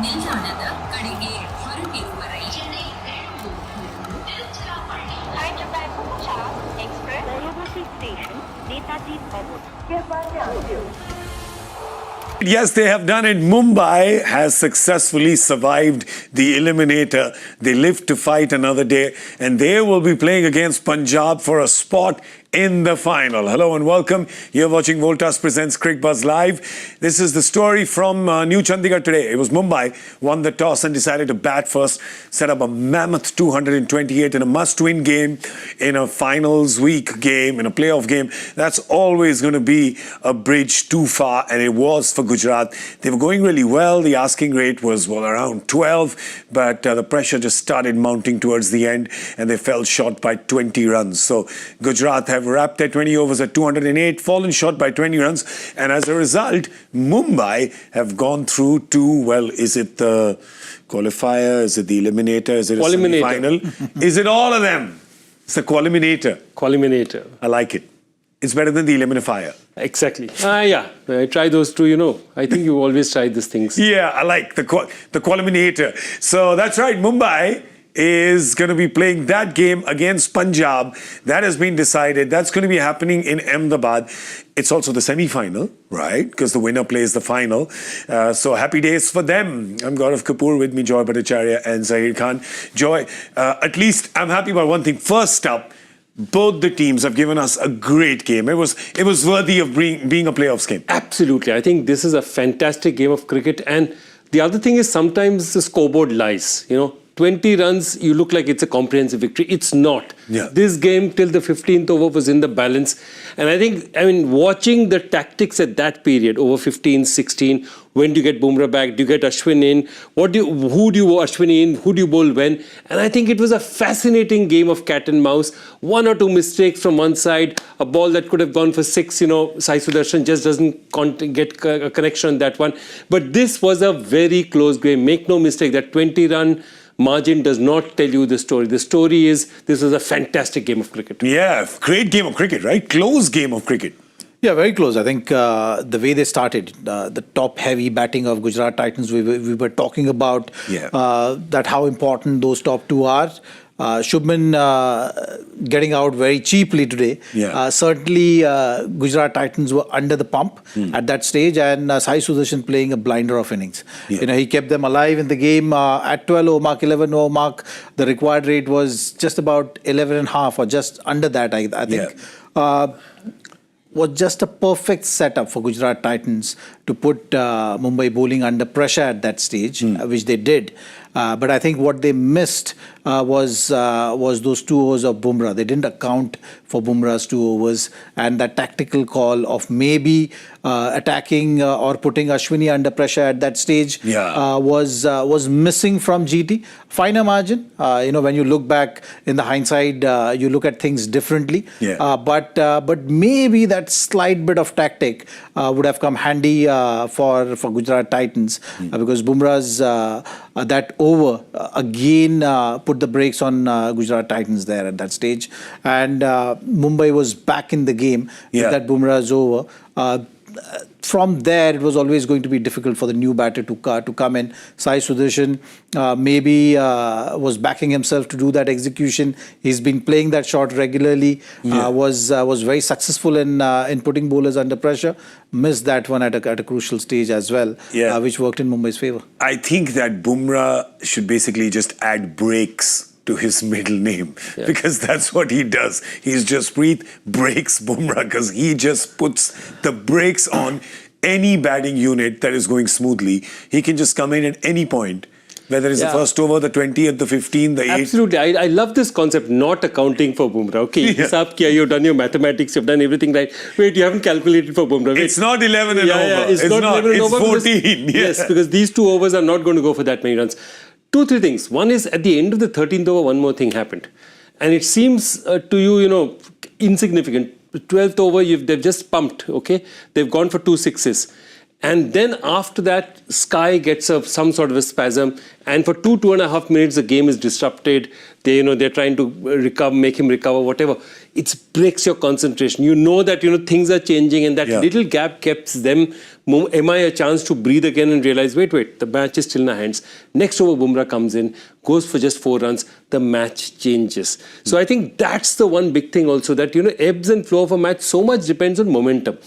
ನಿಲ್ದಾಣದ ಕಡೆಗೆ ಹೊರಟಿರುವ ರೈಲನೆ Hyderabad Bumrah Express, University Station, Netaji Road. Yes, they have done it. Mumbai has successfully survived the eliminator. They live to fight another day, and they will be playing against Punjab for a spot in the final. Hello and welcome. You're watching Voltas presents Cricbuzz Live. This is the story from New Chandigarh today. It was Mumbai won the toss and decided to bat first, set up a mammoth 228 in a must-win game, in a finals week game, in a playoff game. That's always going to be a bridge too far, and it was for Gujarat. They were going really well. The asking rate was around 12, but the pressure just started mounting towards the end, and they fell short by 20 runs. So Gujarat have wrapped their 20 overs at 208, fallen short by 20 runs, and as a result, Mumbai have gone through to, well, is it the qualifier, is it the eliminator, is it a semi-final? Is it all of them? It's the qualiminator. Qualiminator. I like it. It's better than the eliminator. Exactly. Yeah, I try those too, you know. I think you always try these things. Yeah, I like the qualiminator. So that's right, Mumbai is going to be playing that game against Punjab. That has been decided. That's going to be happening in Ahmedabad. It's also the semi-final, right? Because the winner plays the final. So happy days for them. I'm Gaurav Kapur, with me Joy Bhattacharjya and Zaheer Khan. Joy, at least I'm happy about one thing. First up, both the teams have given us a great game. It was worthy of being a playoffs game. Absolutely. I think this is a fantastic game of cricket. And the other thing is sometimes the scoreboard lies, you know. 20 runs, you look like it's a comprehensive victory. It's not. Yeah. This game till the 15th over was in the balance. And I mean, watching the tactics at that period, over 15, 16, when do you get Bumrah back? Do you get Ashwin in? Who do you Ashwin in? Who do you bowl when? And I think it was a fascinating game of cat and mouse. One or two mistakes from one side, a ball that could have gone for 6, you know, Sai Sudharsan just doesn't get a connection on that one. But this was a very close game. Make no mistake, that 20-run margin does not tell you the story. The story is this was a fantastic game of cricket. Yeah, great game of cricket, right? Close game of cricket. Yeah, very close. I think the way they started, the top-heavy batting of Gujarat Titans, we were talking about that how important those top two are. Shubman getting out very cheaply today. Certainly, Gujarat Titans were under the pump at that stage, and Sai Sudharsan playing a blinder of innings. You know, he kept them alive in the game at 12 over mark, 11 over mark. The required rate was just about 11.5 or just under that, I think. Was just a perfect setup for Gujarat Titans to put Mumbai bowling under pressure at that stage, which they did. But I think what they missed was those 2 overs of Bumrah. They didn't account for Bumrah's 2 overs, and that tactical call of maybe attacking or putting Ashwini under pressure at that stage was missing from GT. Finer margin, you know, when you look back in the hindsight, you look at things differently. But maybe that slight bit of tactic would have come handy for Gujarat Titans because Bumrah's that over again put the brakes on Gujarat Titans there at that stage, and Mumbai was back in the game with that Bumrah's over. From there, it was always going to be difficult for the new batter to come in. Sai Sudharsan maybe was backing himself to do that execution. He's been playing that shot regularly. Was very successful in putting bowlers under pressure. Missed that one at a crucial stage as well, which worked in Mumbai's favour. I think that Bumrah should basically just add breaks to his middle name because that's what he does. He's Jasprit breaks Bumrah because he just puts the brakes on any batting unit that is going smoothly. He can just come in at any point, whether it's the first over, the 20th, the 15th, the 8th. Absolutely. I love this concept, not accounting for Bumrah. Okay, you've done your mathematics, you've done everything right. Wait, you haven't calculated for Bumrah. Wait. It's not 11 and over. It's not 11 and over. It's 14. Yes, because these 2 overs are not going to go for that many runs. 2-3 things. One is at the end of the 13th over, one more thing happened. And it seems to you, you know, insignificant. 12th over, they've just pumped, okay? They've gone for 2 sixes. And then after that, Sky gets some sort of a spasm. And for 2.5 minutes, the game is disrupted. They're trying to recover, make him recover, whatever. it breaks your concentration. You know that things are changing, and that little gap keeps them, MI, a chance to breathe again and realize, wait, the match is still in our hands. Next over, Bumrah comes in, goes for just 4 runs, the match changes. So I think that's the one big thing also, that ebbs and flow of a match so much depends on momentum.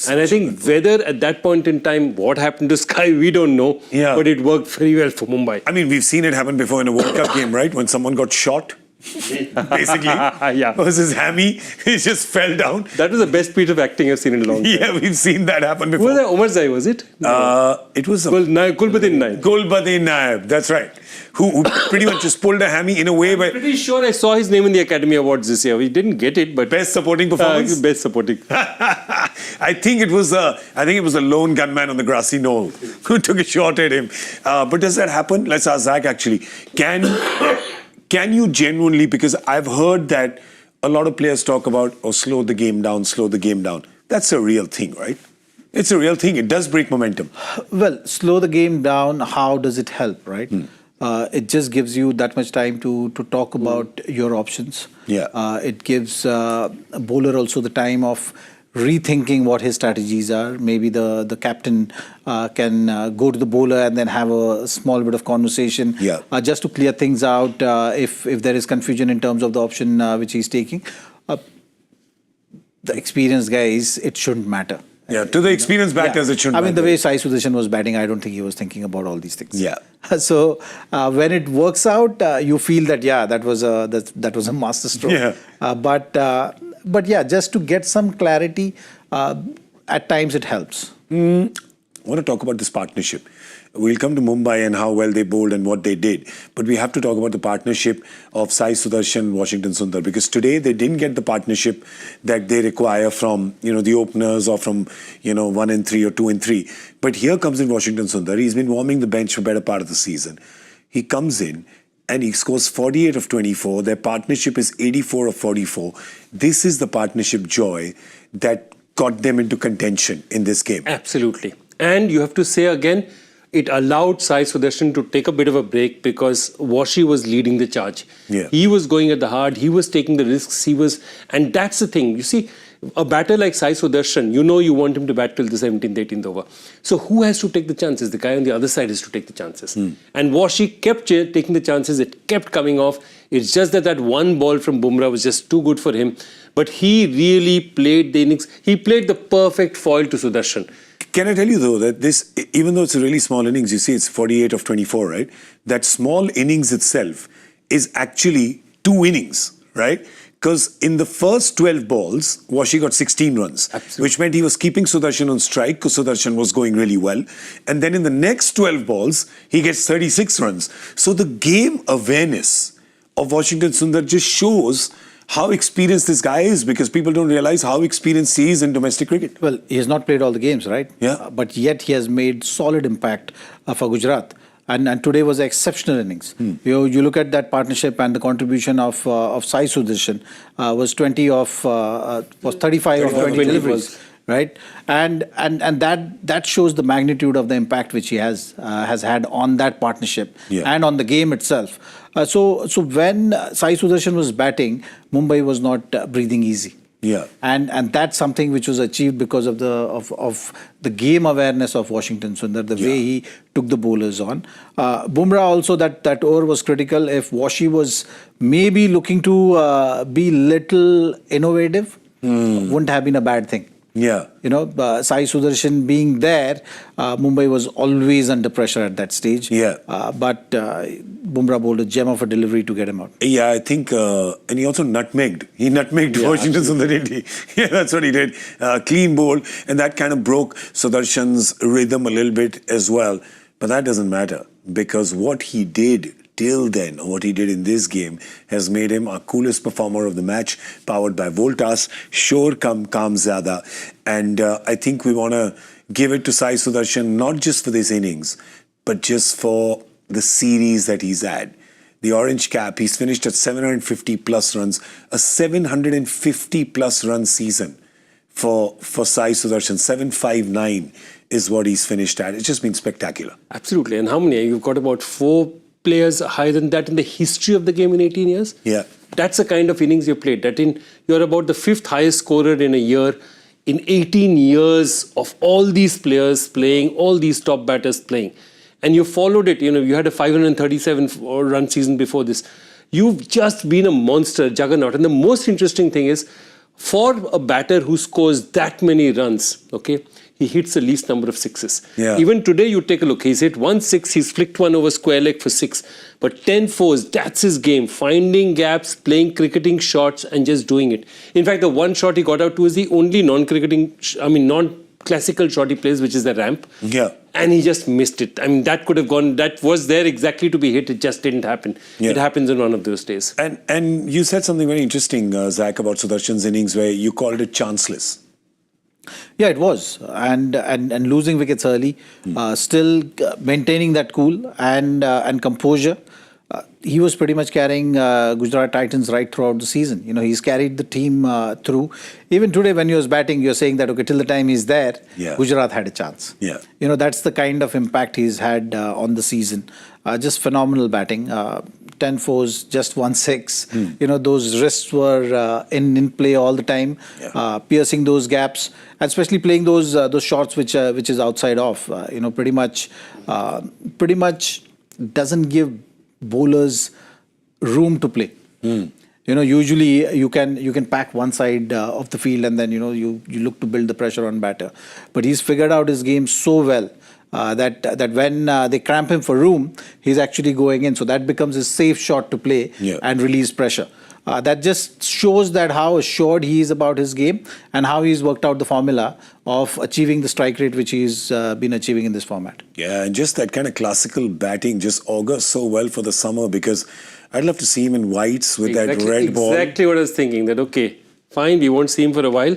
And I think whether at that point in time, what happened to Sky, we don't know. Yeah. But it worked very well for Mumbai. I mean, we've seen it happen before in a World Cup game, right? When someone got shot, basically. Yeah. Was his hammy. He just fell down. That was the best piece of acting I've seen in a long time. Yeah, we've seen that happen before. Who was that? Omar Zai, was it? It was Gulbuddin Naib. Gulbuddin Naib, that's right. Who pretty much just pulled a hammy in a way. I'm pretty sure I saw his name in the Academy Awards this year. We didn't get it, but best supporting performance. Best supporting. I think it was a lone gunman on the grassy knoll who took a shot at him. But does that happen? Let's ask Zach actually. Can you genuinely, because I've heard that a lot of players talk about, slow the game down, slow the game down. That's a real thing, right? It's a real thing. It does break momentum. Well, slow the game down, how does it help, right? It just gives you that much time to talk about your options. Yeah. It gives a bowler also the time of rethinking what his strategies are. Maybe the captain can go to the bowler and then have a small bit of conversation just to clear things out if there is confusion in terms of the option which he's taking. The experienced guys, it shouldn't matter. Yeah, to the experienced batters, it shouldn't matter. I mean, the way Sai Sudharsan was batting, I don't think he was thinking about all these things. Yeah. So when it works out, you feel that that was a master stroke. Yeah. But yeah, just to get some clarity, at times it helps. I want to talk about this partnership. We'll come to Mumbai and how well they bowled and what they did. But we have to talk about the partnership of Sai Sudharsan, Washington Sundar, because today they didn't get the partnership that they require from, the openers or from, 1 and 3 or 2 and 3. But here comes in Washington Sundar. He's been warming the bench for better part of the season. He comes in and he scores 48 of 24. Their partnership is 84 of 44. This is the partnership joy that got them into contention in this game. Absolutely. And you have to say again, it allowed Sai Sudharsan to take a bit of a break because Washi was leading the charge. Yeah. He was going at the hard, he was taking the risks, and that's the thing. You see, a batter like Sai Sudharsan, you want him to bat till the 17th, 18th over. So who has to take the chances? The guy on the other side has to take the chances. And Washi kept taking the chances, it kept coming off. It's just that one ball from Bumrah was just too good for him. But he really played the innings. He played the perfect foil to Sudharsan. Can I tell you though that this, even though it's a really small innings, you see it's 48 of 24, right? That small innings itself is actually 2 innings, right? Because in the first 12 balls, Washi got 16 runs, which meant he was keeping Sudharsan on strike because Sudharsan was going really well. And then in the next 12 balls, he gets 36 runs. So the game awareness of Washington Sundar just shows how experienced this guy is, because people don't realize how experienced he is in domestic cricket. Well, he has not played all the games, right? Yeah. But yet he has made solid impact for Gujarat. And today was an exceptional innings. You look at that partnership and the contribution of Sai Sudharsan was 35 of 20 deliveries. Right, and that shows the magnitude of the impact which he has had on that partnership and on the game itself. So when Sai Sudharsan was batting, Mumbai was not breathing easy. Yeah, and that's something which was achieved because of the game awareness of Washington Sundar, the way he took the bowlers on. Bumrah also, that over was critical. If Washi was maybe looking to be little innovative, wouldn't have been a bad thing. Yeah. Sai Sudharsan being there, Mumbai was always under pressure at that stage. Yeah. But Bumrah bowled a gem of a delivery to get him out. Yeah, I think, and he also nutmegged. He nutmegged Washington Sundar, didn't he? Yeah, that's what he did. Clean bowl, and that kind of broke Sudarshan's rhythm a little bit as well. But that doesn't matter, because what he did till then, what he did in this game, has made him our coolest performer of the match, powered by Voltas, Shor Kam Zyada. And I think we want to give it to Sai Sudharsan, not just for this innings, but just for the series that he's had. The orange cap, he's finished at 750 plus runs, a 750 plus run season for Sai Sudharsan. 759 is what he's finished at. It's just been spectacular. Absolutely. And how many? You've got about 4 players higher than that in the history of the game in 18 years. Yeah. That's the kind of innings you played. You're about the 5th highest scorer in a year in 18 years of all these players playing, all these top batters playing. And you followed it. You had a 537 run season before this. You've just been a monster, juggernaut. And the most interesting thing is, for a batter who scores that many runs, okay, he hits the least number of sixes. Yeah. Even today, you take a look. He's hit 1 6, he's flicked one over square leg for 6. But 10 fours, that's his game. Finding gaps, playing cricketing shots and just doing it. In fact, the one shot he got out to is the only non-classical shot he plays, which is the ramp. Yeah. And he just missed it. I mean, that could have gone, that was there exactly to be hit. It just didn't happen. Yeah. It happens in one of those days. And you said something very interesting, Zach, about Sudharshan's innings where you called it chanceless. Yeah, it was. And losing wickets early, still maintaining that cool and composure. He was pretty much carrying Gujarat Titans right throughout the season. He's carried the team through. Even today, when he was batting, you're saying that, okay, till the time he's there, Gujarat had a chance. Yeah. That's the kind of impact he's had on the season. Just phenomenal batting. 10 fours, just 1 6. Those wrists were in play all the time, piercing those gaps, and especially playing those shots which is outside off. Pretty much doesn't give bowlers room to play. Usually you can pack one side of the field and then you look to build the pressure on batter. But he's figured out his game so well that when they cramp him for room, he's actually going in. So that becomes his safe shot to play and release pressure. That just shows that how assured he is about his game and how he's worked out the formula of achieving the strike rate which he's been achieving in this format. Yeah, and just that kind of classical batting just augurs so well for the summer, because I'd love to see him in whites with that red ball. Exactly what I was thinking, that okay, fine, we won't see him for a while.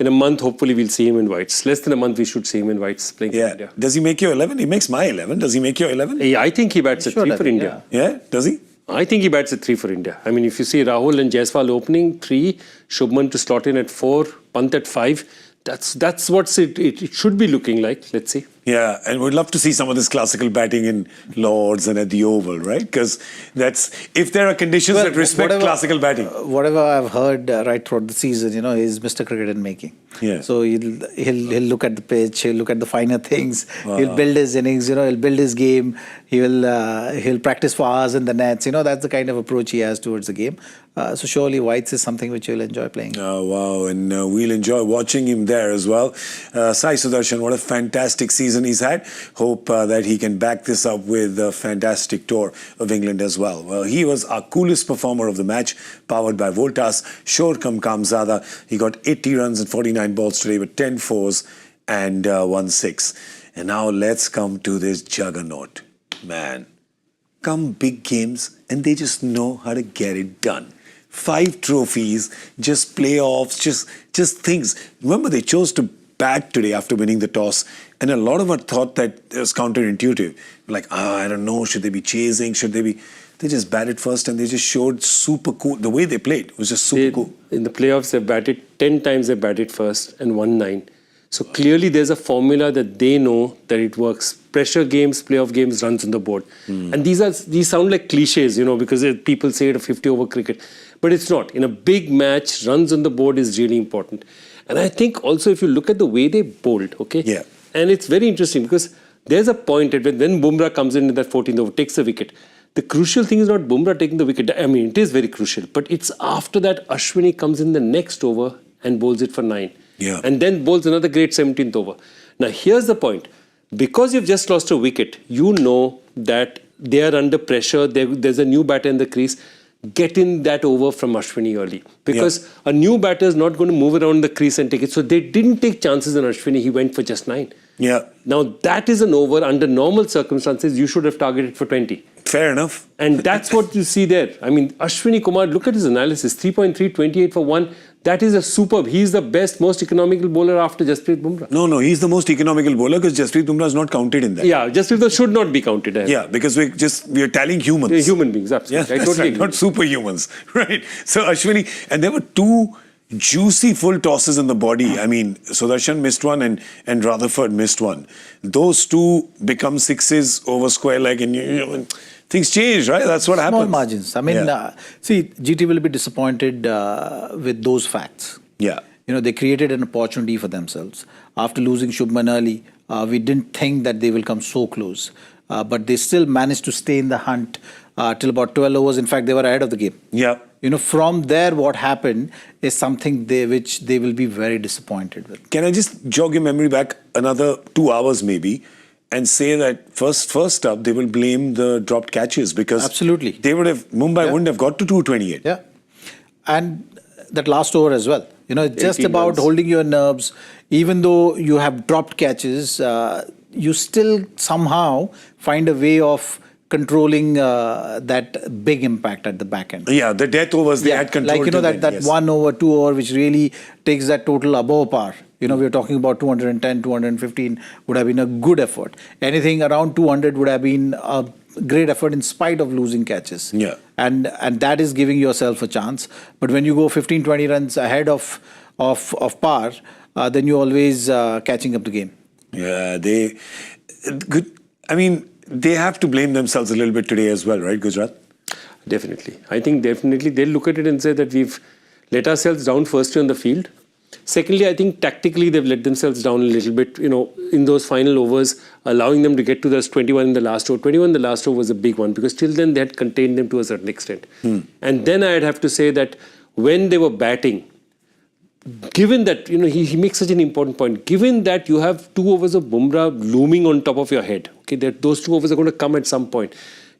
In a month, hopefully, we'll see him in whites. Less than a month, we should see him in whites playing for India. Does he make your 11? He makes my 11. Does he make your 11? Yeah, I think he bats at 3 for India. Yeah, does he? I think he bats at 3 for India. I mean, if you see Rahul and Jaiswal opening 3, Shubman to slot in at 4, Pant at 5, that's what it should be looking like. Let's see. Yeah, and we'd love to see some of this classical batting in Lords and at the Oval, right? Because if there are conditions that respect classical batting. Whatever I've heard right throughout the season, he's Mr. Cricket in making. Yeah. So he'll look at the pitch, he'll look at the finer things, he'll build his innings, he'll build his game, he'll practice for hours in the nets. That's the kind of approach he has towards the game. So surely whites is something which you'll enjoy playing. Oh, wow. And we'll enjoy watching him there as well. Sai Sudharsan, what a fantastic season he's had. Hope that he can back this up with a fantastic tour of England as well. Well, he was our coolest performer of the match, powered by Voltas. Shor Kam Kamzada. He got 80 runs and 49 balls today with 10 fours and 1 6. And now let's come to this juggernaut. Man, come big games and they just know how to get it done. 5 trophies, just playoffs, just things. Remember, they chose to bat today after winning the toss, and a lot of us thought that it was counterintuitive. Like, I don't know, should they be chasing? Should they be? They just batted first, and they just showed super cool. The way they played was just super cool. In the playoffs, they batted 10 times. They batted first and won 9. So clearly, there's a formula that they know that it works. Pressure games, playoff games, runs on the board. And these sound like cliches, because people say it a 50-over cricket. But it's not. In a big match, runs on the board is really important. And I think also if you look at the way they bowled, okay? Yeah. And it's very interesting because there's a point at when Bumrah comes in that 14th over, takes the wicket. The crucial thing is not Bumrah taking the wicket. I mean, it is very crucial. But it's after that Ashwini comes in the next over and bowls it for 9. Yeah. And then bowls another great 17th over. Now, here's the point. Because you've just lost a wicket, you know that they are under pressure. There's a new batter in the crease. Get in that over from Ashwini early. Because a new batter is not going to move around the crease and take it. So they didn't take chances on Ashwini. He went for just 9. Yeah. Now, that is an over. Under normal circumstances, you should have targeted for 20. Fair enough. And that's what you see there. I mean, Ashwini Kumar, look at his analysis. 3.3, 28 for 1. That is a superb. He's the best, most economical bowler after Jasprit Bumrah. No, he's the most economical bowler because Jasprit Bumrah is not counted in that. Yeah, Jasprit should not be counted. Yeah, because we're tallying humans. Yeah, human beings, absolutely. Yeah, I totally agree. not superhumans, right? So Ashwini, and there were 2 juicy full tosses in the body. I mean, Sudharshan missed one and Rutherford missed one. Those 2 become 6s over square leg, and things change, right? That's what happens. Small margins. I mean, see, GT will be disappointed with those facts. Yeah. They created an opportunity for themselves. After losing Shubman early, we didn't think that they will come so close. But they still managed to stay in the hunt till about 12 overs. In fact, they were ahead of the game. Yeah. From there, what happened is something which they will be very disappointed with. Can I just jog your memory back another 2 hours maybe and say that first up, they will blame the dropped catches because Absolutely. Mumbai wouldn't have got to 228. Yeah. And that last over as well. It's just 18 about runs. holding your nerves. Even though you have dropped catches, you still somehow find a way of controlling that big impact at the back end. Yeah, the death overs, they had control. Like, that 1 over, 2 over, which really takes that total above par. We were talking about 210, 215 would have been a good effort. Anything around 200 would have been a great effort in spite of losing catches. Yeah. And that is giving yourself a chance. But when you go 15, 20 runs ahead of par, then you're always catching up the game. Yeah, they have to blame themselves a little bit today as well, right, Gujarat? Definitely. I think definitely they'll look at it and say that we've let ourselves down firstly on the field. Secondly, I think tactically they've let themselves down a little bit, in those final overs, allowing them to get to those 21 in the last over. 21 in the last over was a big one because till then they had contained them to a certain extent. And then I'd have to say that when they were batting, given that, he makes such an important point, given that you have 2 overs of Bumrah looming on top of your head, okay, that those 2 overs are going to come at some point.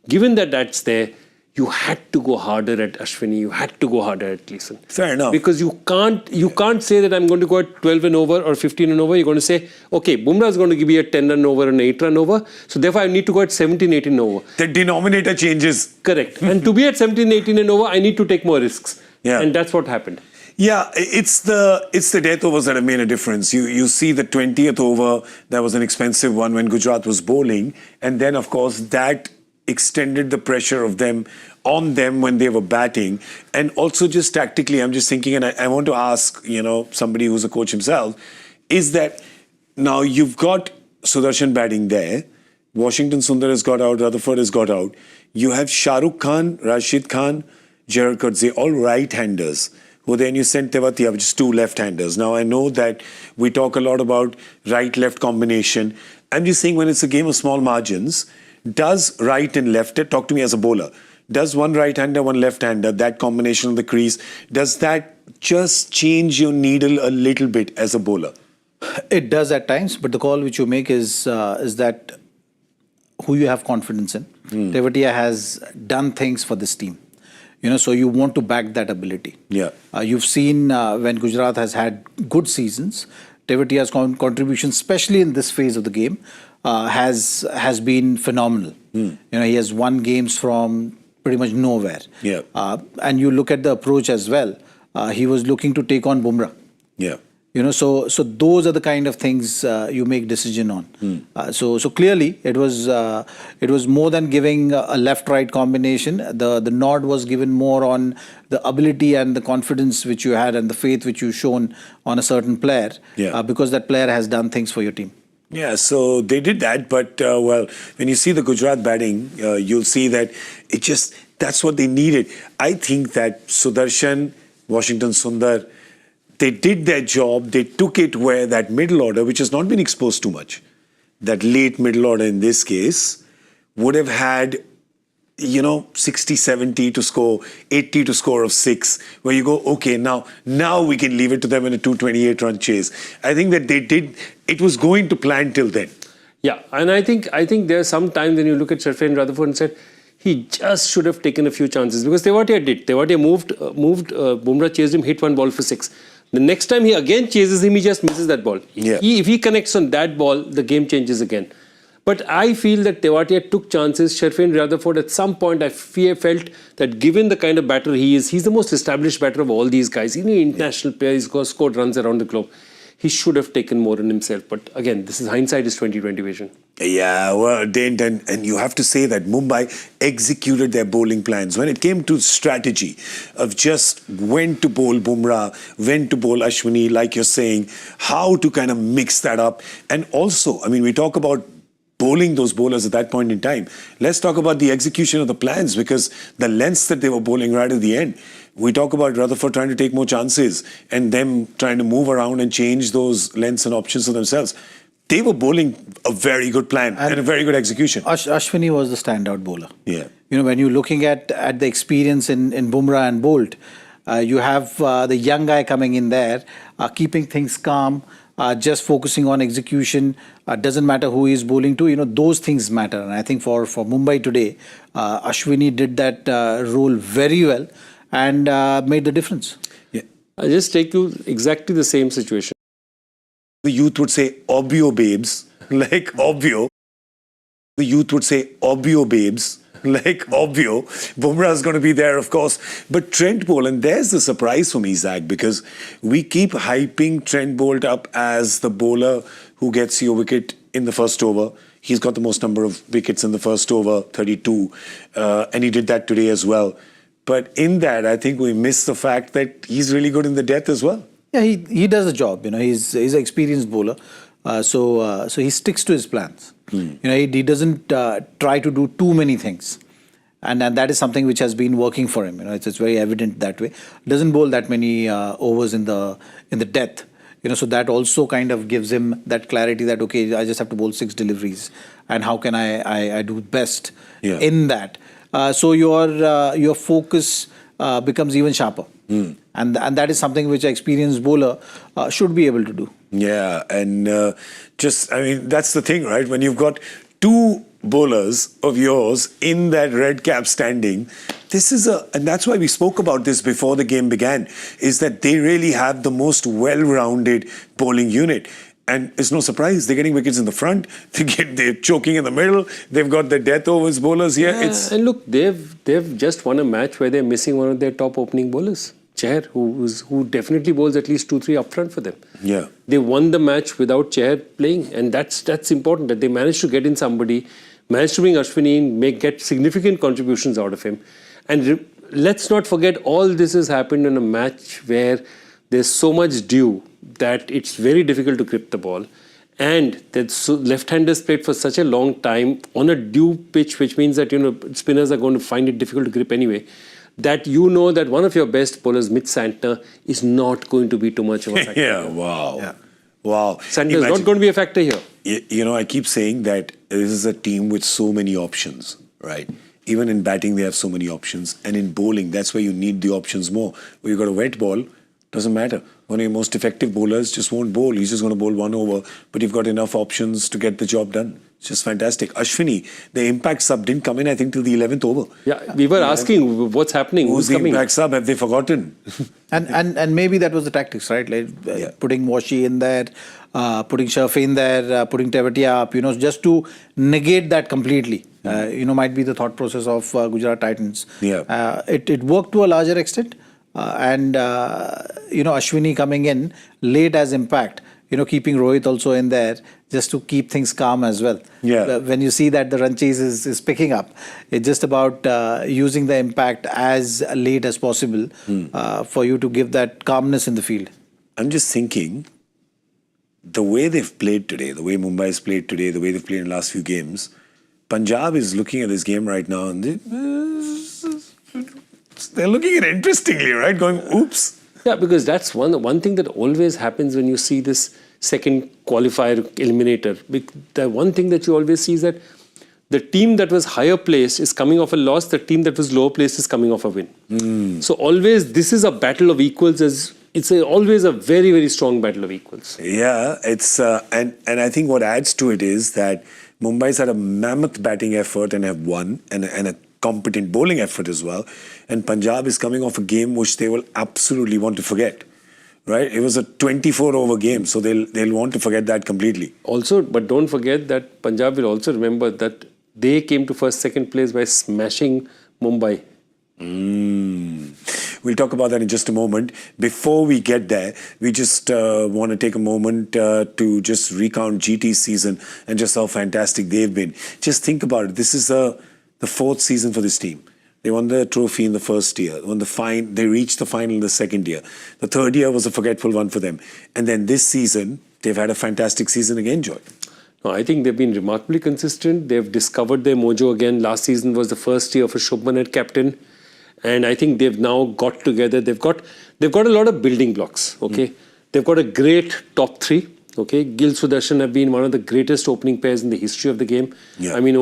Given that that's there, you had to go harder at Ashwini, you had to go harder at Gleeson. Fair enough. Because you can't say that I'm going to go at 12 and over or 15 and over. You're going to say, okay, Bumrah is going to give me a 10 run over and 8 run over. So therefore I need to go at 17, 18 over. The denominator changes. Correct. And to be at 17, 18 and over, I need to take more risks. Yeah. And that's what happened. Yeah, it's the death overs that have made a difference. You see the 20th over, that was an expensive one when Gujarat was bowling. And then, of course, that extended the pressure on them when they were batting. And also just tactically, I'm just thinking, and I want to ask, somebody who's a coach himself, is that now you've got Sudarshan batting there, Washington Sundar has got out, Rutherford has got out. You have Shah Rukh Khan, Rashid Khan, Zaheer Khan, all right-handers. Who then you sent Tewatia, which is 2 left-handers. Now, I know that we talk a lot about right-left combination. I'm just saying when it's a game of small margins, does right and left, talk to me as a bowler, does one right-hander, one left-hander, that combination of the crease, does that just change your needle a little bit as a bowler? It does at times, but the call which you make is that who you have confidence in. Tewatia has done things for this team. So you want to back that ability. Yeah. You've seen when Gujarat has had good seasons, Tevatia's contribution, especially in this phase of the game, has been phenomenal. He has won games from pretty much nowhere. Yeah. And you look at the approach as well. He was looking to take on Bumrah. Yeah. So those are the kind of things you make decision on. So clearly it was more than giving a left-right combination. The nod was given more on the ability and the confidence which you had and the faith which you shown on a certain player. Yeah. Because that player has done things for your team. Yeah, so they did that, but when you see the Gujarat batting, you'll see that that's what they needed. I think that Sudarshan, Washington Sundar, they did their job. They took it where that middle order, which has not been exposed too much, that late middle order in this case, would have had, 60, 70 to score, 80 to score of 6, where you go, okay, now we can leave it to them in a 228-run chase. I think that they did, it was going to plan till then. Yeah, and I think there's some time when you look at Sharfin Rutherford and said, he just should have taken a few chances because Tewatia did. Tewatia moved, Bumrah chased him, hit 1 ball for 6. The next time he again chases him, he just misses that ball. Yeah. If he connects on that ball, the game changes again. But I feel that Tewatia took chances. Sharfin Rutherford, at some point, I felt that given the kind of batter he is, he's the most established batter of all these guys. He's an international player, he's scored runs around the globe. He should have taken more on himself. But again, this is hindsight is 2020 vision. Yeah, well, and you have to say that Mumbai executed their bowling plans. When it came to strategy of just when to bowl Bumrah, when to bowl Ashwini, like you're saying, how to kind of mix that up. And also, we talk about bowling those bowlers at that point in time. Let's talk about the execution of the plans, because the lengths that they were bowling right at the end. We talk about Rutherford trying to take more chances and them trying to move around and change those lengths and options for themselves. They were bowling a very good plan and a very good execution. Ashwini was the standout bowler. Yeah. You know, when you're looking at the experience in Bumrah and Bolt, you have the young guy coming in there, keeping things calm, just focusing on execution. Doesn't matter who he's bowling to, you know, those things matter. And I think for Mumbai today, Ashwini did that role very well and made the difference. Yeah. I'll just take you exactly the same situation. The youth would say, obvio babes, like obvio. The youth would say, obvio babes, like obvio. Bumrah is going to be there, of course. But Trent Bolt, and there's the surprise for me, Zach, because we keep hyping Trent Bolt up as the bowler who gets your wicket in the first over. He's got the most number of wickets in the first over, 32. And he did that today as well. But in that, I think we miss the fact that he's really good in the death as well. Yeah, he does the job. You know, he's an experienced bowler, so he sticks to his plans. You know, he doesn't try to do too many things, and that is something which has been working for him. You know, it's very evident that way. Doesn't bowl that many overs in the death. You know, so that also kind of gives him that clarity that okay, I just have to bowl 6 deliveries, and how can I do best in that? So your focus becomes even sharper. And that is something which an experienced bowler should be able to do. Yeah, and I mean, that's the thing, right? When you've got 2 bowlers of yours in that red cap standing, and that's why we spoke about this before the game began, is that they really have the most well-rounded bowling unit. And it's no surprise, they're getting wickets in the front, they're choking in the middle, they've got the death overs bowlers here. And look, they've just won a match where they're missing one of their top opening bowlers, Chahar, who definitely bowls at least 2-3 up front for them. Yeah. They won the match without Chahar playing, and that's important, that they managed to get in somebody, managed to bring Ashwini in, get significant contributions out of him. And let's not forget, all this has happened in a match where there's so much dew that it's very difficult to grip the ball. And left-handers played for such a long time on a dew pitch, which means that, you know, spinners are going to find it difficult to grip anyway, that you know that one of your best bowlers, Mitch Santner, is not going to be too much of a factor. Yeah, wow. Yeah. Wow. Santner is not going to be a factor here. You know, I keep saying that this is a team with so many options, right? Even in batting, they have so many options. And in bowling, that's where you need the options more. Where you've got a wet ball, doesn't matter. One of your most effective bowlers just won't bowl. He's just going to bowl 1 over, but you've got enough options to get the job done. It's just fantastic. Ashwini, the impact sub didn't come in, I think, till the 11th over. Yeah, we were asking what's happening. Who's the impact sub? Have they forgotten? and maybe that was the tactics, right? Like putting Washi in there, putting Shafi in there, putting Tewatia up, you know, just to negate that completely. You know, might be the thought process of Gujarat Titans. Yeah. It worked to a larger extent. And you know, Ashwini coming in late as impact, you know, keeping Rohit also in there just to keep things calm as well. Yeah. When you see that the run chase is picking up, it's just about using the impact as late as possible for you to give that calmness in the field. I'm just thinking, the way they've played today, the way Mumbai has played today, the way they've played in the last few games, Punjab is looking at this game right now and they're looking at it interestingly, right? Going, oops. Yeah, because that's one thing that always happens when you see this second qualifier eliminator. The one thing that you always see is that the team that was higher placed is coming off a loss, the team that was lower placed is coming off a win. So always, this is a battle of equals. It's always a very, very strong battle of equals. Yeah, it's and I think what adds to it is that Mumbai's had a mammoth batting effort and have won, and a competent bowling effort as well. And Punjab is coming off a game which they will absolutely want to forget. Right? It was a 24-over game, so they'll want to forget that completely. Also, but don't forget that Punjab will also remember that they came to second place by smashing Mumbai. We'll talk about that in just a moment. Before we get there, we just want to take a moment to just recount GT's season and just how fantastic they've been. Just think about it. This is the 4th season for this team. They won the trophy in the first year. They reached the final in the second year. The third year was a forgetful one for them. And then this season, they've had a fantastic season again, Joy. No, I think they've been remarkably consistent. They've discovered their mojo again. Last season was the first year for Shubman at captain. And I think they've now got together. They've got a lot of building blocks, okay? They've got a great top three, okay? Gill, Sudharsan have been one of the greatest opening pairs in the history of the game. Yeah. I mean,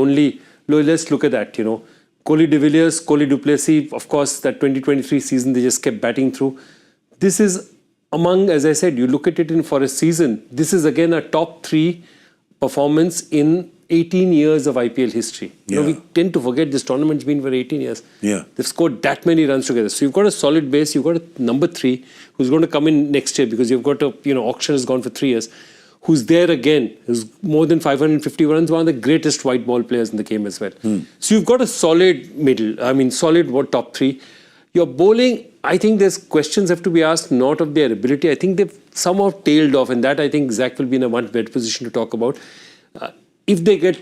let's look at that, you know. Kohli de Villiers, Kohli Duplessis, of course, that 2023 season, they just kept batting through. This is among, as I said, you look at it for a season, this is again a top three performance in 18 years of IPL history. You know, we tend to forget this tournament's been for 18 years. Yeah. They've scored that many runs together. So you've got a solid base. You've got a number 3 who's going to come in next year because you've got auction has gone for 3 years. Who's there again, who's more than 550 runs, one of the greatest white ball players in the game as well. So you've got a solid middle, solid top 3. Your bowling, I think there's questions have to be asked, not of their ability. I think they've somehow tailed off, and that I think Zach will be in a much better position to talk about. If they get,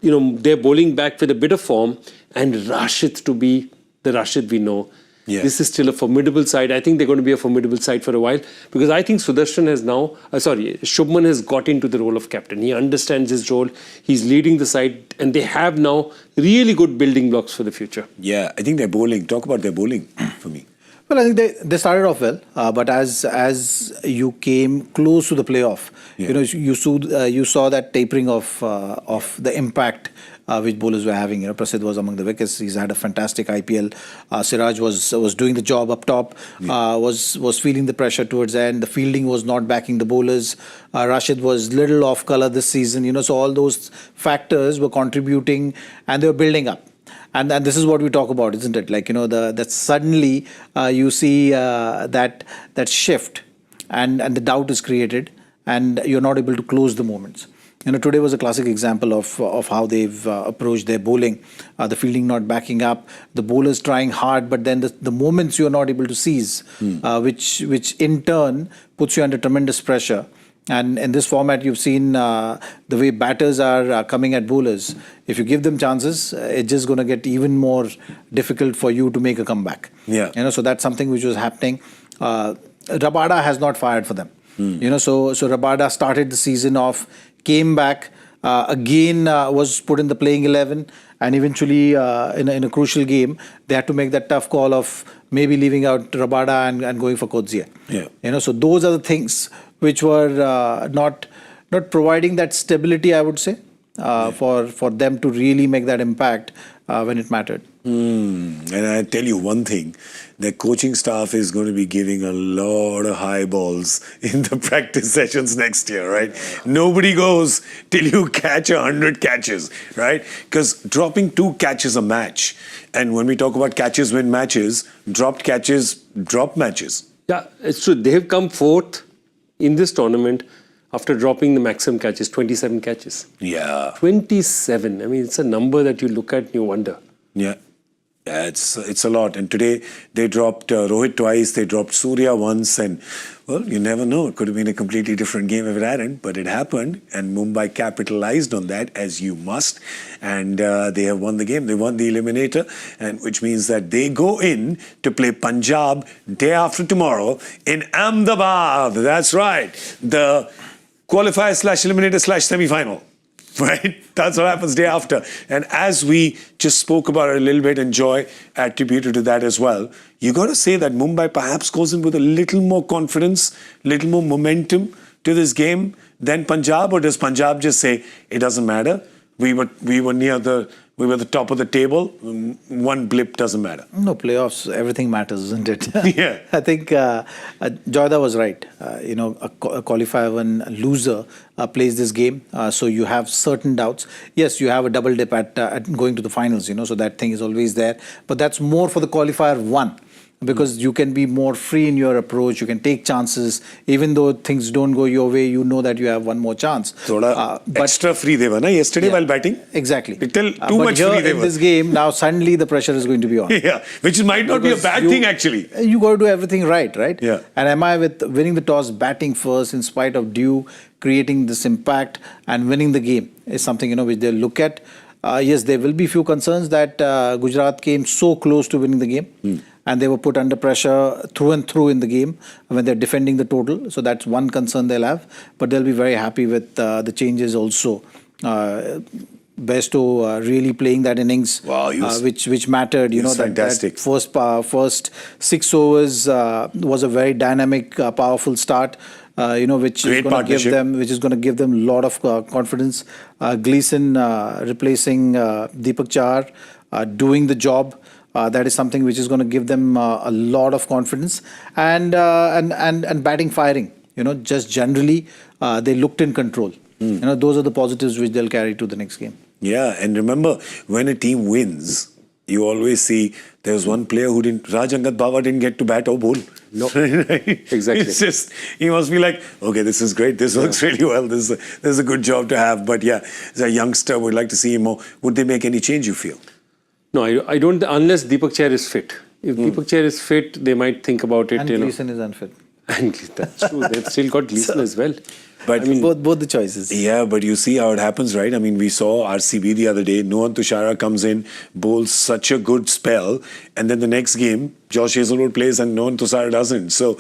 their bowling back with a bit of form and Rashid to be the Rashid we know, this is still a formidable side. I think they're going to be a formidable side for a while because I think Shubman has got into the role of captain. He understands his role. He's leading the side and they have now really good building blocks for the future. Yeah, I think their bowling, talk about their bowling for me. Well, I think they started off well, but as you came close to the playoff, you saw that tapering of the impact which bowlers were having. Prasidh was among the wickets. He's had a fantastic IPL. Siraj was doing the job up top. Was feeling the pressure towards the end. The fielding was not backing the bowlers. Rashid was little off colour this season. So all those factors were contributing, and they were building up. And this is what we talk about, isn't it? Like, that suddenly you see that shift and the doubt is created and you're not able to close the moments. Today was a classic example of how they've approached their bowling. The fielding not backing up, the bowlers trying hard, but then the moments you're not able to seize, which in turn puts you under tremendous pressure. And in this format, you've seen the way batters are coming at bowlers. If you give them chances, it's just going to get even more difficult for you to make a comeback. So that's something which was happening. Rabada has not fired for them. So Rabada started the season off, came back, again was put in the playing 11, and eventually in a crucial game, they had to make that tough call of maybe leaving out Rabada and going for Coetzee. So those are the things which were not providing that stability, I would say, for them to really make that impact when it mattered. And I tell you one thing, the coaching staff is going to be giving a lot of high balls in the practice sessions next year, right? Nobody goes till you catch 100 catches, right? Because dropping 2 catches a match, and when we talk about catches win matches, dropped catches drop matches. Yeah, it's true. They have come 4th in this tournament after dropping the maximum catches, 27 catches. 27. It's a number that you look at and you wonder. Yeah, it's a lot. And today they dropped Rohit twice, they dropped Surya once, and well, you never know. It could have been a completely different game if it hadn't, but it happened, and Mumbai capitalized on that, as you must, and they have won the game. They won the eliminator, and which means that they go in to play Punjab day after tomorrow in Ahmedabad. That's right, the qualifier/eliminator/semi-final. Right? That's what happens day after. And as we just spoke about it a little bit, and Joy attributed to that as well, you got to say that Mumbai perhaps goes in with a little more confidence, little more momentum to this game than Punjab, or does Punjab just say, it doesn't matter, we were the top of the table, one blip doesn't matter? No, playoffs, everything matters, isn't it? Yeah. I think Joyda was right. A qualifier one loser plays this game, so you have certain doubts. Yes, you have a double dip at going to the finals, so that thing is always there. But that's more for the qualifier one, because you can be more free in your approach. You can take chances. Even though things don't go your way, you know that you have one more chance. But extra free they were, na? Yesterday while batting? Exactly. Too much free they in were. This game, now suddenly the pressure is going to be on. Yeah, which might not be a bad thing actually. You got to do everything right? Yeah. And am I with winning the toss, batting first in spite of due, creating this impact and winning the game is something, which they'll look at. Yes, there will be few concerns that Gujarat came so close to winning the game. And they were put under pressure through and through in the game when they're defending the total. So that's one concern they'll have. But they'll be very happy with the changes also Besto really playing that innings, Wow, he was- which mattered. was fantastic. That first 6 overs was a very dynamic, powerful start. Which Great is going to give them a lot of confidence. Gleeson replacing Deepak Chahar, doing the job. That is something which is going to give them a lot of confidence and batting firing. Just generally they looked in control. Those are the positives which they'll carry to the next game. Yeah, and remember, when a team wins, you always see there was one player who didn't, Rajangat Baba didn't get to bat or bowl. No, exactly. It's just, he must be like, okay, this is great, this works really well, this is a good job to have. But yeah, as a youngster, would like to see him more. Would they make any change, you feel? No, I don't, unless Deepak Chahar is fit. If Deepak Chahar is fit, they might think about it. And Gleeson is unfit. And that's true, they've still got Gleeson as well. But I mean, both the choices. Yeah, but you see how it happens, right? I mean, we saw RCB the other day. Nuwan Tushara comes in, bowls such a good spell, and then the next game, Josh Hazelwood plays and Nuwan Tushara doesn't. So,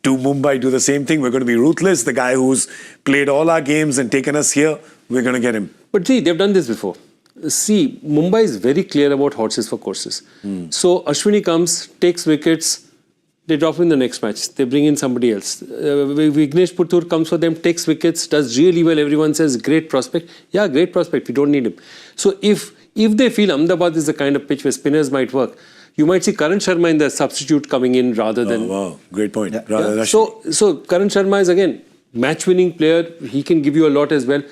do Mumbai do the same thing? We're going to be ruthless. The guy who's played all our games and taken us here, we're going to get him. But see, they've done this before. See, Mumbai is very clear about horses for courses. So, Ashwini comes, takes wickets. They drop in the next match. They bring in somebody else. Vignesh Puttur comes for them, takes wickets, does really well. Everyone says, great prospect. Yeah, great prospect. We don't need him. So if they feel Ahmedabad is the kind of pitch where spinners might work, you might see Karan Sharma in the substitute coming in rather than... Oh, wow. Great point. Yeah. So Karan Sharma is, again, match-winning player. He can give you a lot as well.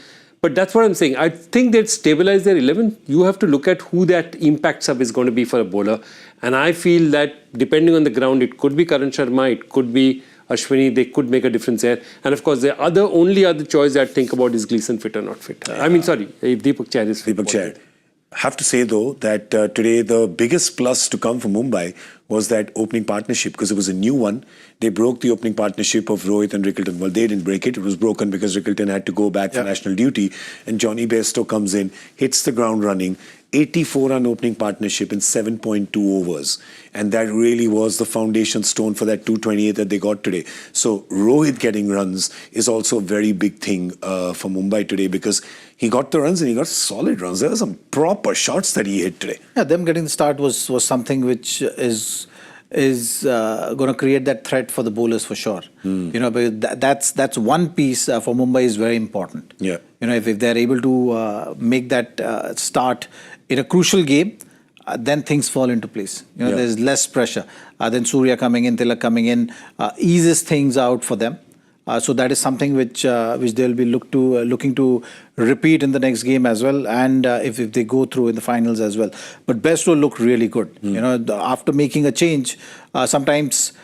But that's what I'm saying. I think they'd stabilize their 11. You have to look at who that impact sub is going to be for a bowler. And I feel that depending on the ground, it could be Karan Sharma, it could be Ashwini. They could make a difference there. And of course, the only other choice I'd think about is Gleeson fit or not fit. I mean, sorry, if Deepak Chahar is fit. Deepak Chahar. Have to say though that today the biggest plus to come for Mumbai was that opening partnership, because it was a new one. They broke the opening partnership of Rohit and Rickleton. Well, they didn't break it. It was broken because Rickleton had to go back for national duty. And Johnny Bairstow comes in, hits the ground running. 84-run opening partnership in 7.2 overs. And that really was the foundation stone for that 228 that they got today. So Rohit getting runs is also a very big thing for Mumbai today, because he got the runs and he got solid runs. There were some proper shots that he hit today. Yeah, them getting the start was something which is going to create that threat for the bowlers for sure. But that's one piece for Mumbai is very important. Yeah. If they're able to make that start in a crucial game, then things fall into place. There's less pressure. Then Surya coming in, Tilak coming in, eases things out for them. So that is something which they'll be looking to repeat in the next game as well, and if they go through in the finals as well. But Bairstow looked really good. After making a change, sometimes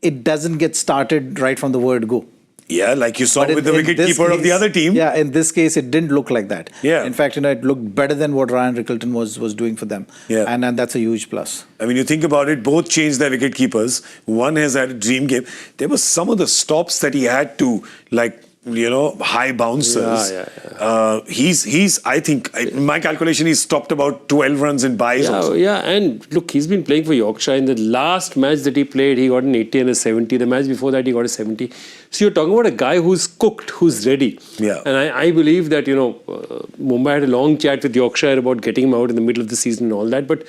it doesn't get started right from the word go. Yeah, like you saw But with the wicketkeeper of the other team. Yeah, in this case, it didn't look like that. Yeah. In fact, it looked better than what Ryan Rickleton was doing for them. Yeah. And that's a huge plus. I mean, you think about it, both changed their wicket keepers. One has had a dream game. There were some of the stops that he had to, like, high bouncers. He's I think, in my calculation, he's stopped about 12 runs in buys also. Yeah, and look, he's been playing for Yorkshire. In the last match that he played, he got an 80 and a 70. The match before that, he got a 70. So you're talking about a guy who's cooked, who's ready. Yeah. And I believe that, Mumbai had a long chat with Yorkshire about getting him out in the middle of the season and all that, but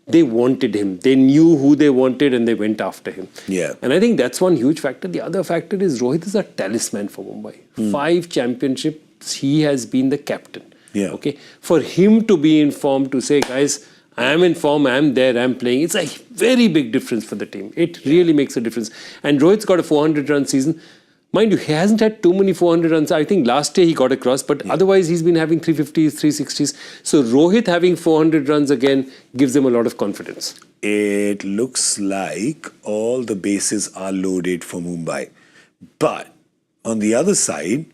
they wanted him. They knew who they wanted and they went after him. Yeah. And I think that's one huge factor. The other factor is Rohit is a talisman for Mumbai. 5 championships, he has been the captain. Yeah. Okay. For him to be in form, to say, guys, I am in form, I am there, I am playing, it's a very big difference for the team. It really makes a difference. And Rohit's got a 400-run season. Mind you, he hasn't had too many 400 runs. I think last year he got across, but otherwise he's been having 350s, 360s. So Rohit having 400 runs again gives him a lot of confidence. It looks like all the bases are loaded for Mumbai. But on the other side,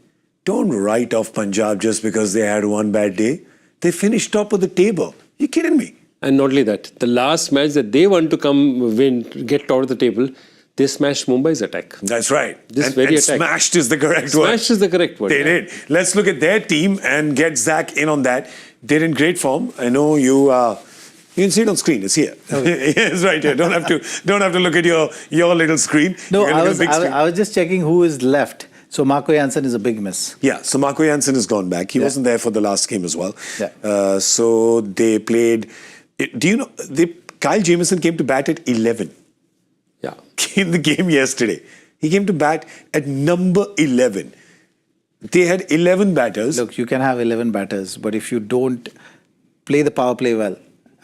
don't write off Punjab just because they had one bad day. They finished top of the table. You kidding me? And not only that, the last match that they want to come win, get top of the table, they smashed Mumbai's attack. That's right. This very attack. Smashed is the correct word. Smashed is the correct word. They did. Let's look at their team and get Zach in on that. They're in great form. I know you can see it on screen. It's here. Okay. It's right here. Don't have to look at your little screen. No, I was just checking who is left. So Marco Jansen is a big miss. Yeah, so Marco Jansen has gone back. He wasn't there for the last game as well. Yeah. So they played. Do you know? Kyle Jamieson came to bat at 11 Yeah. in the game yesterday. He came to bat at number 11. They had 11 batters. Look, you can have 11 batters, but if you don't play the power play well,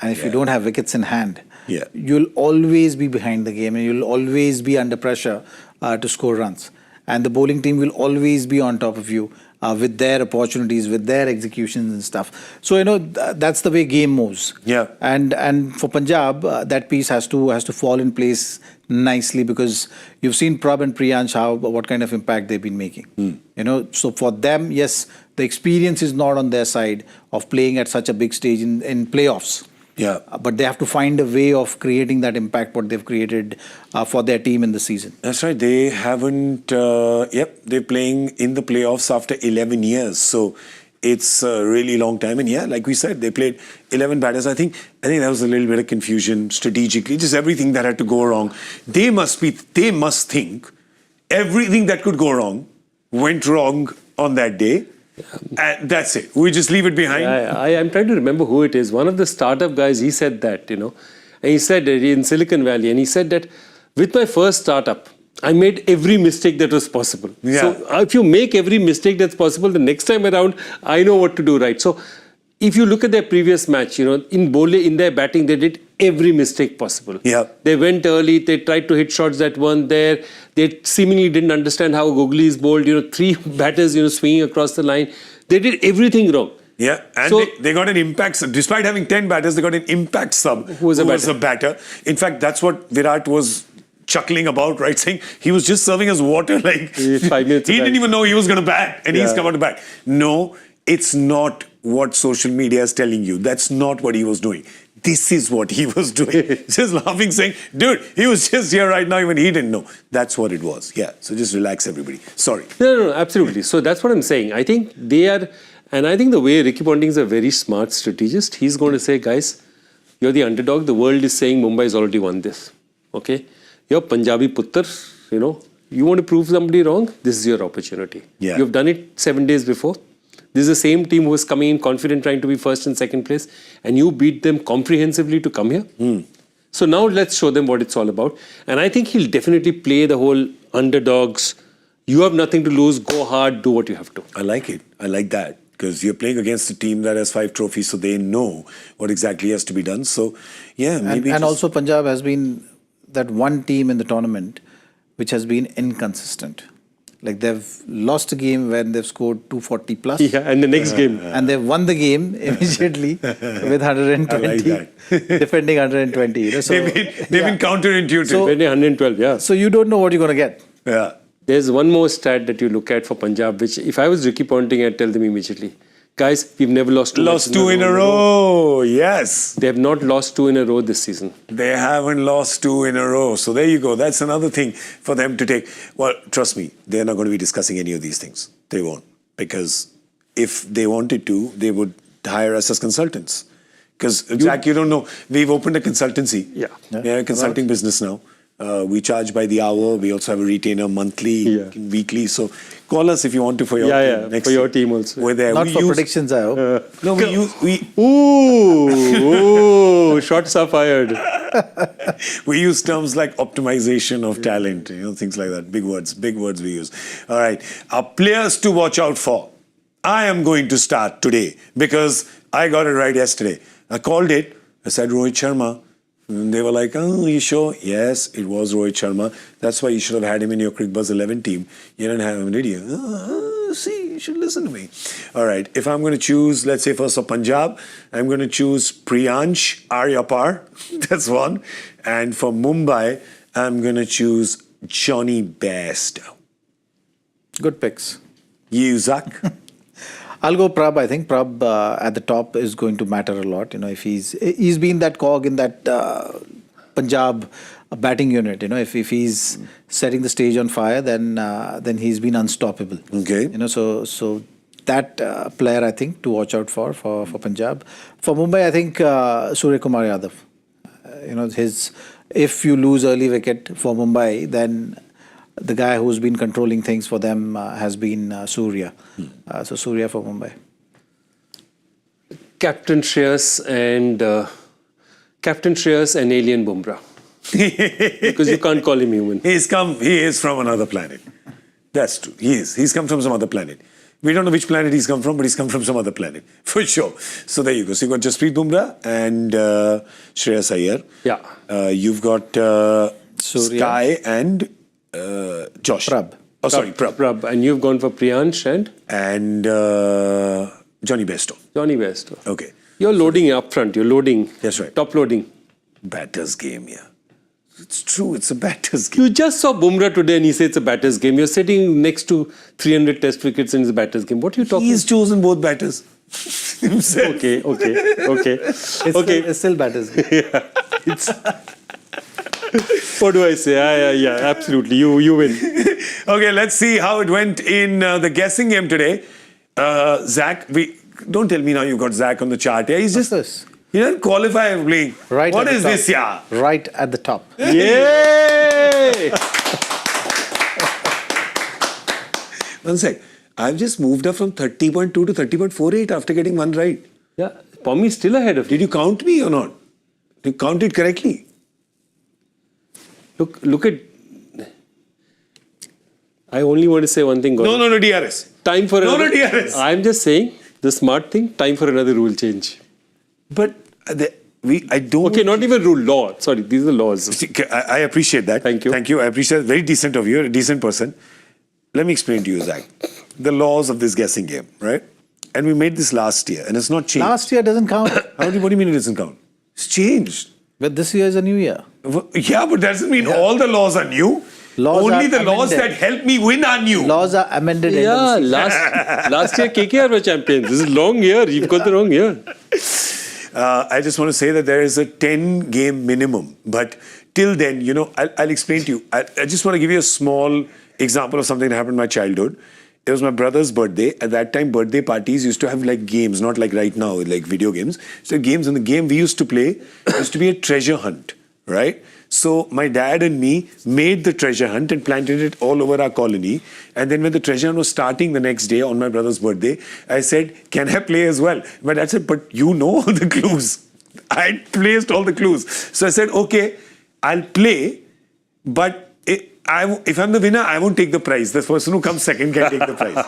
and if you don't have wickets in hand, you'll always be behind the game and you'll always be under pressure to score runs. And the bowling team will always be on top of you with their opportunities, with their executions and stuff. So, that's the way game moves. Yeah. And for Punjab, that piece has to fall in place nicely, because you've seen Prab and Priyansh what kind of impact they've been making. So for them, yes, the experience is not on their side of playing at such a big stage in playoffs. Yeah. But they have to find a way of creating that impact, what they've created for their team in the season. That's right. They haven't, they're playing in the playoffs after 11 years. So it's a really long time. And yeah, like we said, they played 11 batters. I think that was a little bit of confusion strategically, just everything that had to go wrong. They must think everything that could go wrong went wrong on that day. And that's it. We just leave it behind. I'm trying to remember who it is. One of the startup guys, he said that, And he said in Silicon Valley, and he said that with my first startup, I made every mistake that was possible. Yeah. So if you make every mistake that's possible, the next time around, I know what to do right. So if you look at their previous match, in their batting, they did every mistake possible. Yeah. They went early, they tried to hit shots that weren't there. They seemingly didn't understand how Googly is bowled. 3 batters, swinging across the line. They did everything wrong. Yeah, and so, they got an impact sub. Despite having 10 batters, they got an impact sub who was a batter. In fact, that's what Virat was chuckling about, right? Saying he was just serving us water. Like 5 minutes. He didn't even know he was going to bat, and he's come out to bat. No, it's not what social media is telling you. That's not what he was doing. This is what he was doing. Just laughing, saying, dude, he was just here right now, even he didn't know. That's what it was. Yeah, so just relax, everybody. Sorry. No, absolutely. So that's what I'm saying. I think they are, and I think the way Ricky Ponting is a very smart strategist, he's going to say, guys, you're the underdog. The world is saying Mumbai has already won this. Okay? You're Punjabi Puttar, you want to prove somebody wrong, this is your opportunity. Yeah. You've done it 7 days before. This is the same team who was coming in confident, trying to be first and second place, and you beat them comprehensively to come here. So now let's show them what it's all about. And I think he'll definitely play the whole underdogs. You have nothing to lose, go hard, do what you have to. I like it. I like that. Because you're playing against a team that has 5 trophies, so they know what exactly has to be done. So, yeah, maybe. And also Punjab has been that one team in the tournament which has been inconsistent. Like they've lost a game when they've scored 240 plus. Yeah, and the next game. And they've won the game immediately with 120, I like that. defending 120. So, they've been counterintuitive. So- Defending 112, yeah. So you don't know what you're going to get. Yeah. There's one more stat that you look at for Punjab, which if I was Ricky Ponting, I'd tell them immediately. Guys, we've never lost two. Lost 2 in a row. Yes. They have not lost 2 in a row this season. They haven't lost 2 in a row. So there you go. That's another thing for them to take. Well, trust me, they're not going to be discussing any of these things. They won't. Because if they wanted to, they would hire us as consultants. Because, Jack, you don't know, we've opened a consultancy. Yeah. Consulting business now. We charge by the hour. We also have a retainer monthly, weekly. So call us if you want to for your team. Next for your team also. We're there. Not for predictions, I hope. No, we Ooh, shots are fired. we use terms like optimization of talent, things like that. Big words we use. All right. Our players to watch out for. I am going to start today because I got it right yesterday. I called it. I said Rohit Sharma. And they were like, oh, you sure? Yes, it was Rohit Sharma. That's why you should have had him in your Cricbuzz 11 team. You didn't have him, did you? See, you should listen to me. All right, if I'm going to choose, let's say first of Punjab, I'm going to choose Priyansh Aryapar. That's one. And for Mumbai, I'm going to choose Johnny Bairstow. Good picks. You, Zach? I'll go Prab. I think Prab at the top is going to matter a lot. If he's been that cog in that Punjab batting unit. If he's setting the stage on fire, then he's been unstoppable. Okay. So that player I think to watch out for Punjab. For Mumbai, I think Suryakumar Yadav. If you lose early wicket for Mumbai, then the guy who's been controlling things for them has been Surya. So Surya for Mumbai. Captain Shreyas and alien Bumrah. Because you can't call him human. He is from another planet. That's true. He is. He's come from some other planet. We don't know which planet he's come from, but he's come from some other planet. For sure. So there you go. So you've got Jasprit Bumrah and Shreyas Iyer. Yeah. You've got Surya. Sky and Josh. Prab. Oh, sorry, Prab. Prab. And you've gone for Priyansh And Johnny Bairstow. Johnny West. Okay. You're loading up front. You're loading. That's right. Top loading. Batter's game, yeah. It's true. It's a batter's game. You just saw Bumrah today and he said it's a batter's game. You're sitting next to 300 test wickets and it's a batter's game. What are you talking He's chosen both batters himself. Okay. It's still batters. It's what do I say? Yeah, absolutely. You win. Okay, let's see how it went in the guessing game today. Zach, don't tell me now you've got Zach on the chart. Yeah, he's just he doesn't qualify for playing. Right. What at is the top. this, yeah? Right at the top. Yay! One sec. I've just moved up from 30.2 to 30.48 after getting one right. Yeah, Pommy's still ahead of you. Did you count me or not? Did you count it correctly? Look at. I only want to say one thing, Gaurav. No, DRS. Time for No, another. DRS. I'm just saying the smart thing. Time for another rule change. But I don't. Okay, not even rule, law. Sorry, these are laws. I appreciate that. Thank you. Thank you. I appreciate it. Very decent of you. You're a decent person. Let me explain to you, Zach. The laws of this guessing game, right? And we made this last year, and it's not changed. Last year doesn't count. What do you mean it doesn't count? It's changed. But this year is a new year. Yeah, but that doesn't mean all the laws are new. Laws Only are the laws amended. that help me win are new. Laws are amended. end of Yeah, the season. last year KKR were champions. This is long year. You've got the wrong year. I just want to say that there is a 10-game minimum. But till then, I'll explain to you. I just want to give you a small example of something that happened in my childhood. It was my brother's birthday. At that time, birthday parties used to have like games, not like right now, like video games. So games, and the game we used to play used to be a treasure hunt, right? So my dad and me made the treasure hunt and planted it all over our colony. And then when the treasure hunt was starting the next day on my brother's birthday, I said, can I play as well? My dad said, but you know all the clues. I placed all the clues. So I said, okay, I'll play, but if I'm the winner, I won't take the prize. The person who comes second can take the prize.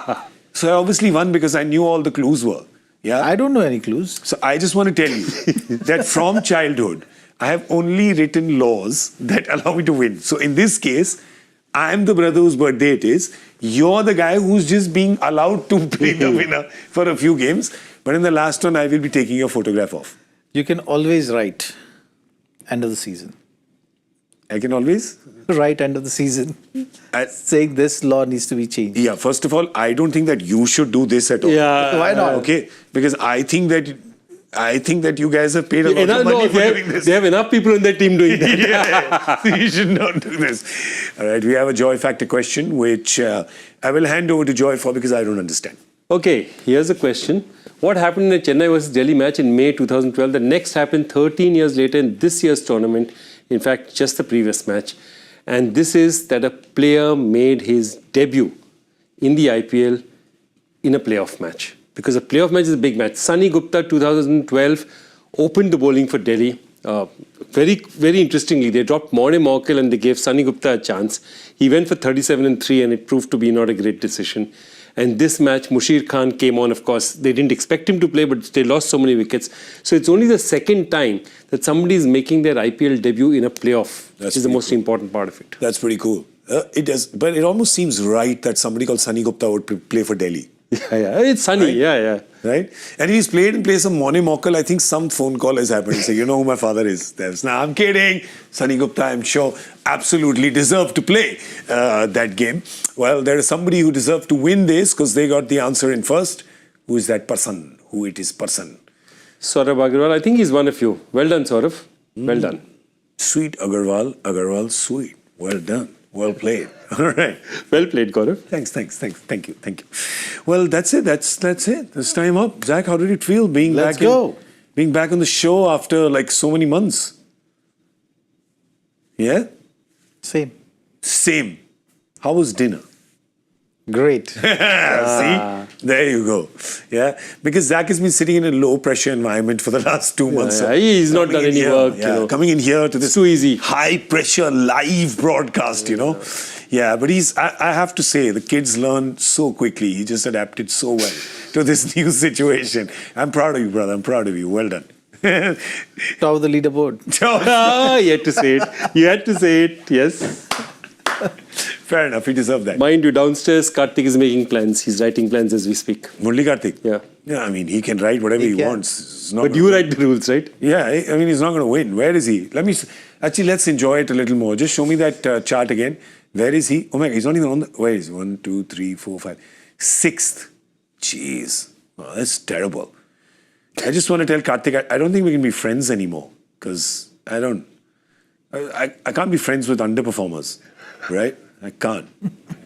So I obviously won because I knew all the clues were. Yeah. I don't know any clues. So I just want to tell you that from childhood, I have only written laws that allow me to win. So in this case, I'm the brother whose birthday it is. You're the guy who's just being allowed to be the winner for a few games. But in the last one, I will be taking your photograph off. You can always write end of the season. I can always? Right end of the season. Saying this law needs to be changed. Yeah, first of all, I don't think that you should do this at all. Yeah. Why not? Okay, because I think that you guys have paid a lot of money for doing this. They have enough people in their team doing that. Yeah, so you should not do this. All right, we have a Joy Factor question, which I will hand over to Joy for because I don't understand. Okay, here's a question. What happened in the Chennai vs Delhi match in May 2012? The next happened 13 years later in this year's tournament. In fact, just the previous match. And this is that a player made his debut in the IPL in a playoff match. Because a playoff match is a big match. Sunny Gupta, 2012, opened the bowling for Delhi. Very, very interestingly, they dropped Morne Morkel and they gave Sunny Gupta a chance. He went for 37 and 3 and it proved to be not a great decision. And this match, Mushir Khan came on, of course. They didn't expect him to play, but they lost so many wickets. So it's only the second time that somebody is making their IPL debut in a playoff, which is the most important part of it. That's pretty cool. It does, but it almost seems right that somebody called Sunny Gupta would play for Delhi. Yeah, it's Sunny, right? Yeah. Right? And he's played in place of Morne Morkel. I think some phone call has happened. He said, you know who my father is? Now, I'm kidding. Sunny Gupta, I'm sure, absolutely deserved to play that game. Well, there is somebody who deserved to win this because they got the answer in first. Who is that person? Who it is person? Saurabh Agarwal. I think he's one of you. Well done, Saurabh. Well done. Sweet Agarwal, sweet. Well done. Well played. All right. Well played, Gaurav. Thanks. Thank you. Well, that's it. That's it. This time up. Zach, how did it feel being back on the show after like so many months? Yeah? Same. How was dinner? Great. See, there you go. Yeah, because Zach has been sitting in a low pressure environment for the last 2 months. Yeah, he's not done any work. Coming in here to this too easy high pressure live broadcast. Yeah, but I have to say the kids learn so quickly. He just adapted so well to this new situation. I'm proud of you, brother. I'm proud of you. Well done. Top of the leaderboard. You had to say it. You had to say it. Yes. Fair enough. He deserved that. Mind you, downstairs, Karthik is making plans. He's writing plans as we speak. Murli Karthik? Yeah. Yeah, I mean, he can write whatever he wants. It's not But you write the rules, right? Yeah, I mean, he's not going to win. Where is he? Actually, let's enjoy it a little more. Just show me that chart again. Where is he? Oh my God, he's not even on the... Where is he? 1, 2, 3, 4, 5. 6th. Jeez. Oh, that's terrible. I just want to tell Karthik, I don't think we can be friends anymore. Because I can't be friends with underperformers. Right? I can't.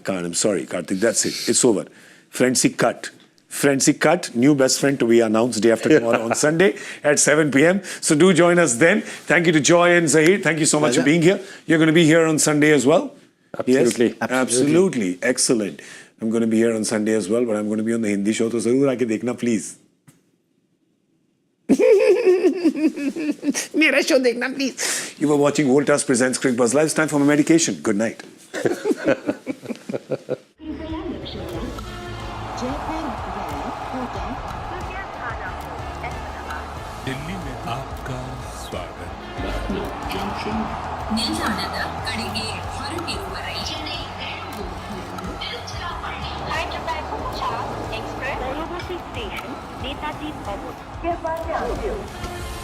I'm sorry, Karthik. That's it. It's over. Friendship cut. Friendship cut. New best friend to be announced day after tomorrow on Sunday at 7 p.m. So do join us then. Thank you to Joy and Zaheer. Thank you so much for being here. You're going to be here on Sunday as well? Absolutely. Yes? Absolutely. Excellent. I'm going to be here on Sunday as well, but I'm going to be on the Hindi show. So zarur aake dekhna, please. Mera show dekhna, please. You were watching Voltas presents Cricbuzz Live. It's time for my medication. Good night. Delhi में आपका स्वागत ನಿಲ್ದಾಣದ ಕಡೆಗೆ ಹೊರಟಿರುವವರೇ Chennai Hyderabad Bumrah Express, Railway Station, Netaji Forward. Cricbuzz.